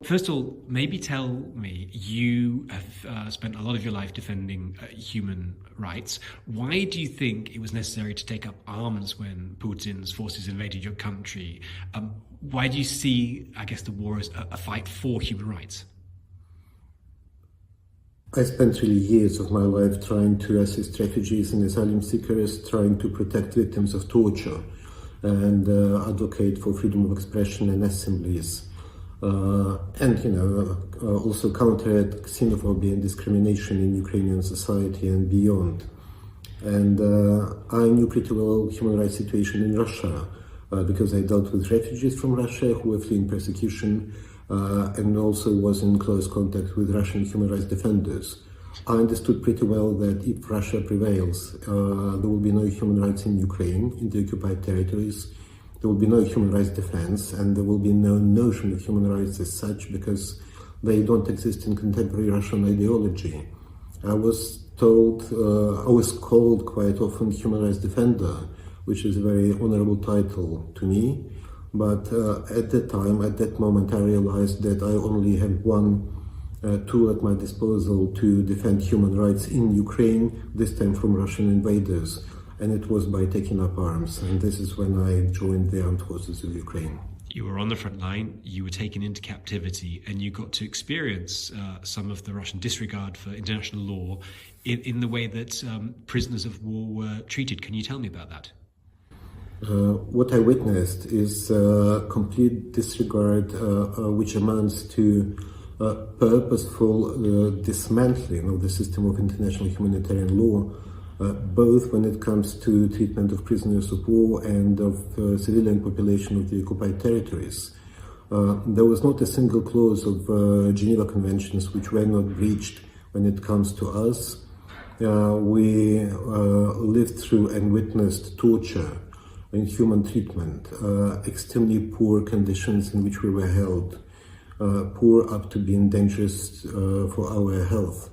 First of all, maybe tell me, you have spent a lot of your life defending human rights. Why do you think it was necessary to take up arms when Putin's forces invaded your country? Why do you see, I guess, the war as a fight for human rights? I spent really years of my life trying to assist refugees and asylum seekers, trying to protect victims of torture and advocate for freedom of expression and assemblies. Also counteract xenophobia and discrimination in Ukrainian society and beyond. And I knew pretty well human rights situation in Russia because I dealt with refugees from Russia who were fleeing persecution and also was in close contact with Russian human rights defenders. I understood pretty well that if Russia prevails, there will be no human rights in Ukraine, in the occupied territories. There will be no human rights defense, and there will be no notion of human rights as such because they don't exist in contemporary Russian ideology. I was called quite often human rights defender, which is a very honorable title to me. But at that moment, I realized that I only have one tool at my disposal to defend human rights in Ukraine, this time from Russian invaders. And it was by taking up arms. And this is when I joined the armed forces of Ukraine. You were on the front line, you were taken into captivity, and you got to experience some of the Russian disregard for international law in the way that prisoners of war were treated. Can you tell me about that? What I witnessed is complete disregard, which amounts to purposeful dismantling of the system of international humanitarian law, both when it comes to treatment of prisoners of war and of civilian population of the occupied territories. There was not a single clause of Geneva Conventions which were not breached when it comes to us. We lived through and witnessed torture, inhuman treatment, extremely poor conditions in which we were held, poor up to being dangerous for our health.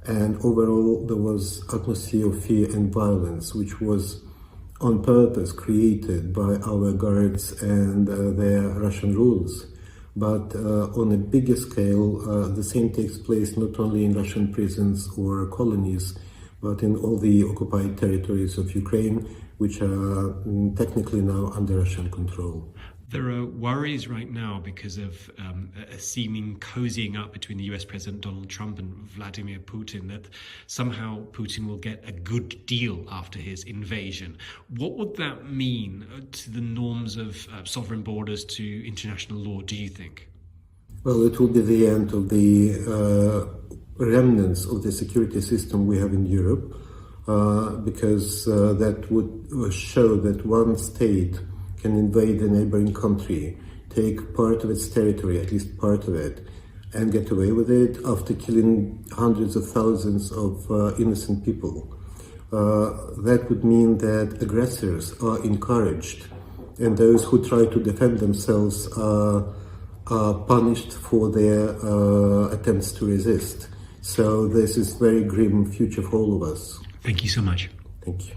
And overall, there was atmosphere of fear and violence, which was on purpose created by our guards and their Russian rulers. But on a bigger scale, the same takes place not only in Russian prisons or colonies, but in all the occupied territories of Ukraine, which are technically now under Russian control. There are worries right now because of a seeming cozying up between the US President Donald Trump and Vladimir Putin, that somehow Putin will get a good deal after his invasion. What would that mean to the norms of sovereign borders, to international law, do you think? Well, it will be the end of the remnants of the security system we have in Europe, because that would show that one state can invade a neighboring country, take part of its territory, at least part of it, and get away with it after killing hundreds of thousands of innocent people. That would mean that aggressors are encouraged, and those who try to defend themselves are punished for their attempts to resist. So this is a very grim future for all of us. Thank you so much. Thank you.